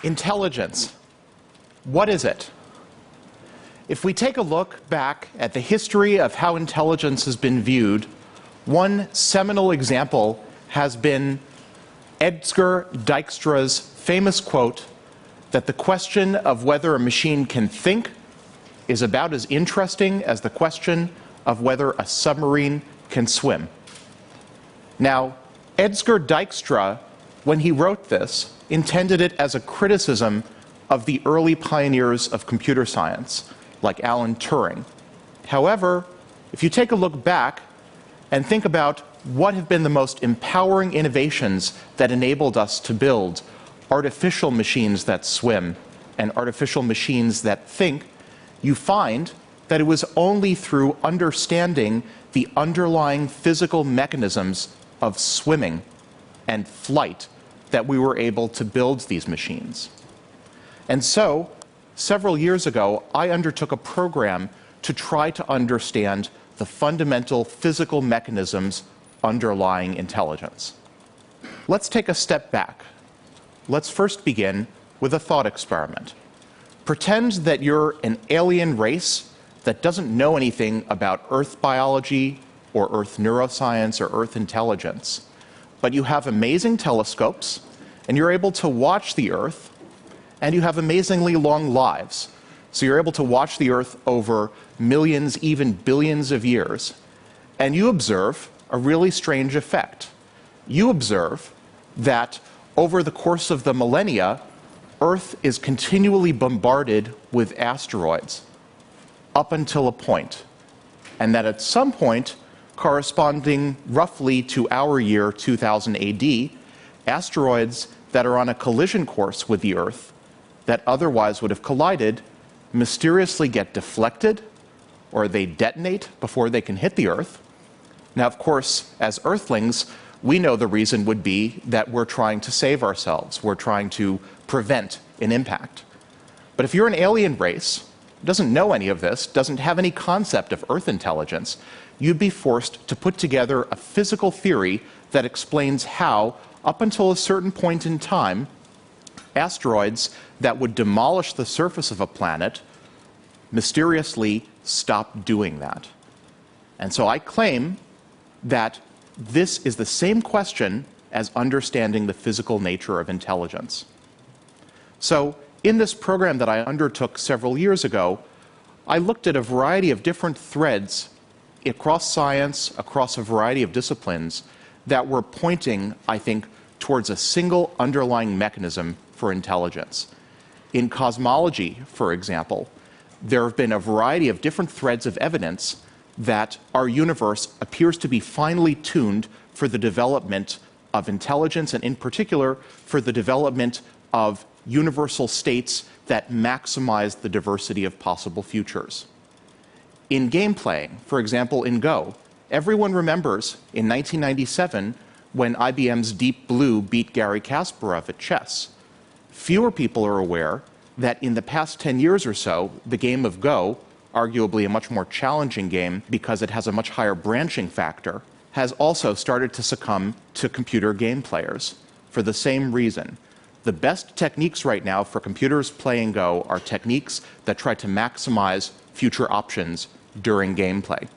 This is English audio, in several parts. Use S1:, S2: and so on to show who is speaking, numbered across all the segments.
S1: Intelligence. What is it? If we take a look back at the history of how intelligence has been viewed, one seminal example has been Edgar Dijkstra's famous quote that the question of whether a machine can think is about as interesting as the question of whether a submarine can swim. Now, Edgar Dijkstra, when he wrote this, intended it as a criticism of the early pioneers of computer science, like Alan Turing. However, if you take a look back and think about what have been the most empowering innovations that enabled us to build artificial machines that swim and artificial machines that think, you find that it was only through understanding the underlying physical mechanisms of swimming and flight that we were able to build these machines. And so, several years ago, I undertook a program to try to understand the fundamental physical mechanisms underlying intelligence. Let's take a step back. Let's first begin with a thought experiment. Pretend that you're an alien race that doesn't know anything about Earth biology or Earth neuroscience or Earth intelligence, but you have amazing telescopes and you're able to watch the Earth, and you have amazingly long lives. So you're able to watch the Earth over millions, even billions of years, and you observe a really strange effect. You observe that over the course of the millennia, Earth is continually bombarded with asteroids up until a point, and that at some point, corresponding roughly to our year 2000 AD, asteroids that are on a collision course with the Earth that otherwise would have collided mysteriously get deflected or they detonate before they can hit the Earth. Now, of course, as Earthlings, we know the reason would be that we're trying to save ourselves. We're trying to prevent an impact. But if you're an alien race, doesn't know any of this, doesn't have any concept of Earth intelligence, you'd be forced to put together a physical theory that explains how, up until a certain point in time, asteroids that would demolish the surface of a planet mysteriously stop doing that. And so I claim that this is the same question as understanding the physical nature of intelligence. So in this program that I undertook several years ago, I looked at a variety of different threads across science, across a variety of disciplines that were pointing, I think, towards a single underlying mechanism for intelligence. In cosmology, for example, there have been a variety of different threads of evidence that our universe appears to be finely tuned for the development of intelligence, and in particular, for the development of universal states that maximize the diversity of possible futures. In game playing, for example, in Go, everyone remembers in 1997 when IBM's Deep Blue beat Garry Kasparov at chess. Fewer people are aware that in the past 10 years or so, the game of Go, arguably a much more challenging game because it has a much higher branching factor, has also started to succumb to computer game players for the same reason. The best techniques right now for computers playing Go are techniques that try to maximize future options during gameplay.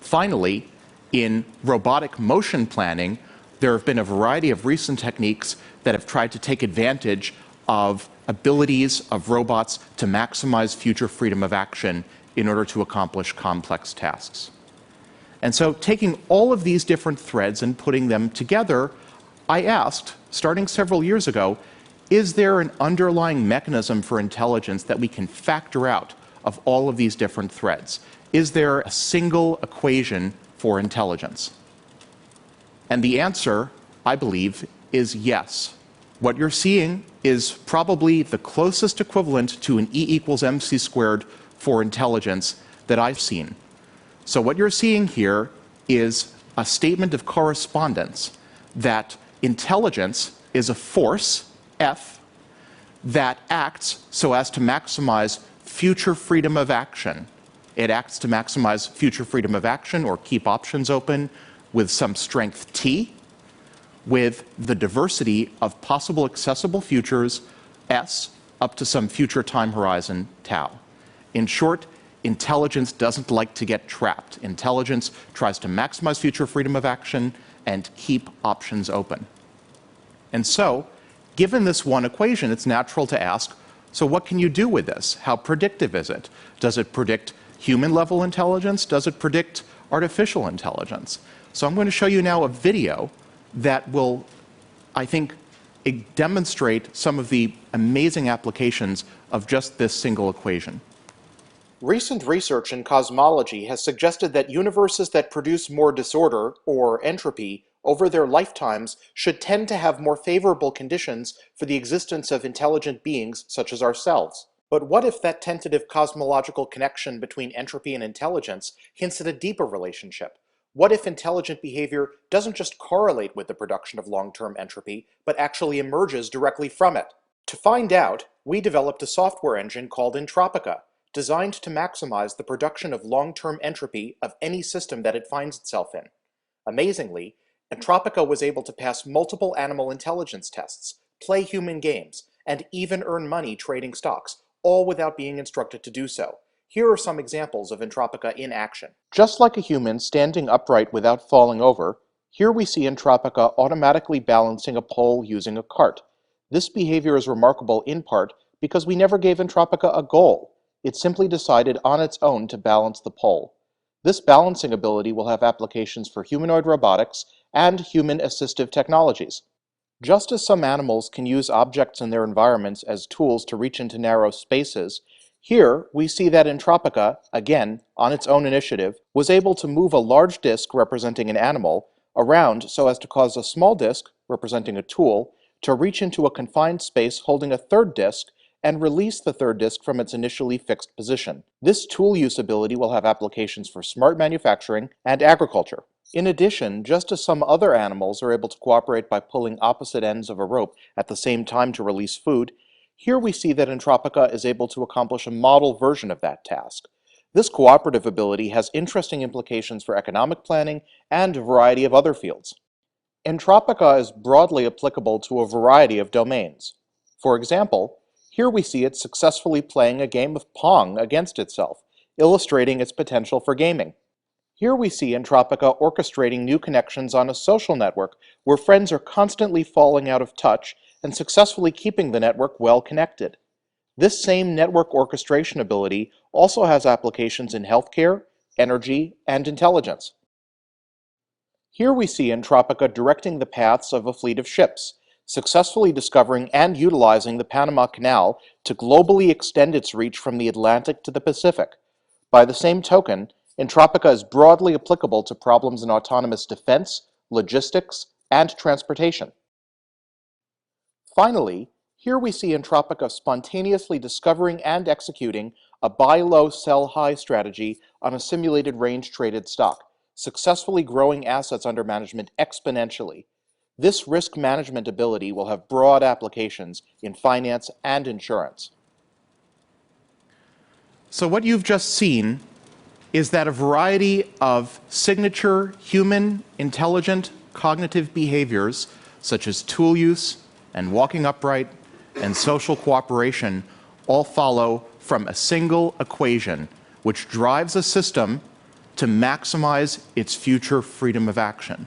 S1: Finally, in robotic motion planning, there have been a variety of recent techniques that have tried to take advantage of abilities of robots to maximize future freedom of action in order to accomplish complex tasks. And so, taking all of these different threads and putting them together, I asked, starting several years ago, is there an underlying mechanism for intelligence that we can factor out of all of these different threads? Is there a single equation for intelligence? And the answer, I believe, is yes. What you're seeing is probably the closest equivalent to an E equals mc squared for intelligence that I've seen. So what you're seeing here is a statement of correspondence that intelligence is a force, F, that acts so as to maximize future freedom of action. It acts to maximize future freedom of action or keep options open with some strength T, with the diversity of possible accessible futures S up to some future time horizon tau. In short, intelligence doesn't like to get trapped. Intelligence tries to maximize future freedom of action and keep options open. And so, given this one equation, it's natural to ask, so what can you do with this? How predictive is it? Does it predict human-level intelligence? Does it predict artificial intelligence? So I'm going to show you now a video that will, I think, demonstrate some of the amazing applications of just this single equation. Recent research in cosmology has suggested that universes that produce more disorder, or entropy, over their lifetimes should tend to have more favorable conditions for the existence of intelligent beings such as ourselves. But what if that tentative cosmological connection between entropy and intelligence hints at a deeper relationship? What if intelligent behavior doesn't just correlate with the production of long-term entropy, but actually emerges directly from it? To find out, we developed a software engine called Entropica, designed to maximize the production of long-term entropy of any system that it finds itself in. Amazingly, Entropica was able to pass multiple animal intelligence tests, play human games, and even earn money trading stocks, all without being instructed to do so. Here are some examples of Entropica in action. Just like a human standing upright without falling over, here we see Entropica automatically balancing a pole using a cart. This behavior is remarkable in part because we never gave Entropica a goal. It simply decided on its own to balance the pole. This balancing ability will have applications for humanoid robotics and human assistive technologies. Just as some animals can use objects in their environments as tools to reach into narrow spaces, here we see that Entropica, again, on its own initiative, was able to move a large disk representing an animal around so as to cause a small disk, representing a tool, to reach into a confined space holding a third disk and release the third disk from its initially fixed position. This tool use ability will have applications for smart manufacturing and agriculture. In addition, just as some other animals are able to cooperate by pulling opposite ends of a rope at the same time to release food, here we see that Entropica is able to accomplish a model version of that task. This cooperative ability has interesting implications for economic planning and a variety of other fields. Entropica is broadly applicable to a variety of domains. For example, here we see it successfully playing a game of Pong against itself, illustrating its potential for gaming. Here we see Entropica orchestrating new connections on a social network where friends are constantly falling out of touch and successfully keeping the network well connected. This same network orchestration ability also has applications in healthcare, energy, and intelligence. Here we see Entropica directing the paths of a fleet of ships, successfully discovering and utilizing the Panama Canal to globally extend its reach from the Atlantic to the Pacific. By the same token, Entropica is broadly applicable to problems in autonomous defense, logistics, and transportation. Finally, here we see Entropica spontaneously discovering and executing a buy low, sell high strategy on a simulated range-traded stock, successfully growing assets under management exponentially. This risk management ability will have broad applications in finance and insurance. So what you've just seen is that a variety of signature human, intelligent, cognitive behaviors, such as tool use and walking upright and social cooperation, all follow from a single equation, which drives a system to maximize its future freedom of action.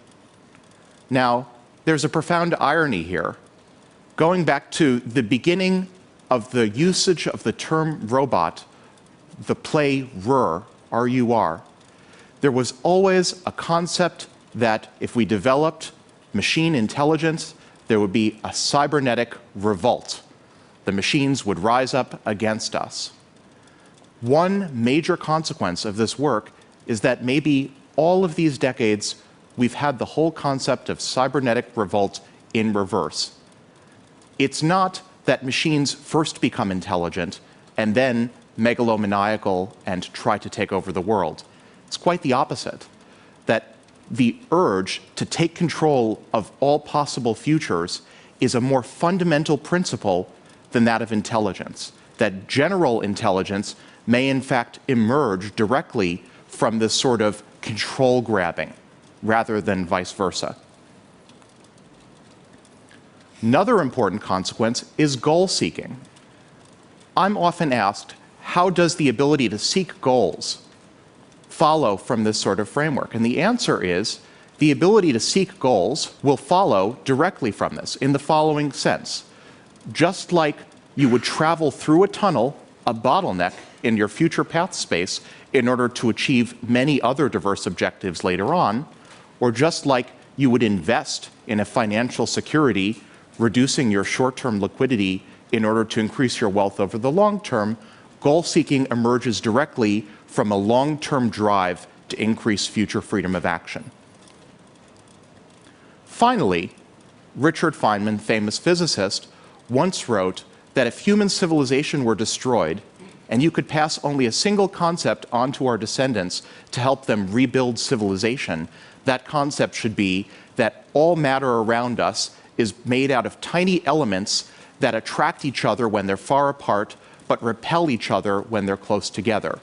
S1: Now, there's a profound irony here. Going back to the beginning of the usage of the term robot, the play R-U-R, there was always a concept that if we developed machine intelligence, there would be a cybernetic revolt. The machines would rise up against us. One major consequence of this work is that maybe all of these decades we've had the whole concept of cybernetic revolt in reverse. It's not that machines first become intelligent and then megalomaniacal and try to take over the world. It's quite the opposite, that the urge to take control of all possible futures is a more fundamental principle than that of intelligence, that general intelligence may in fact emerge directly from this sort of control grabbing rather than vice versa. Another important consequence is goal seeking. I'm often asked, how does the ability to seek goals follow from this sort of framework? And the answer is, the ability to seek goals will follow directly from this in the following sense. Just like you would travel through a tunnel, a bottleneck in your future path space in order to achieve many other diverse objectives later on, or just like you would invest in a financial security, reducing your short-term liquidity in order to increase your wealth over the long term, goal seeking emerges directly from a long-term drive to increase future freedom of action. Finally, Richard Feynman, famous physicist, once wrote that if human civilization were destroyed and you could pass only a single concept on to our descendants to help them rebuild civilization, that concept should be that all matter around us is made out of tiny elements that attract each other when they're far apart, but repel each other when they're close together.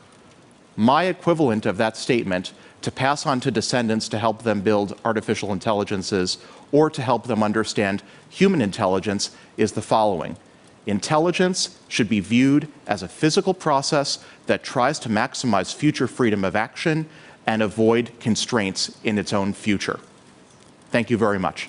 S1: My equivalent of that statement to pass on to descendants to help them build artificial intelligences or to help them understand human intelligence is the following. Intelligence should be viewed as a physical process that tries to maximize future freedom of action and avoid constraints in its own future. Thank you very much.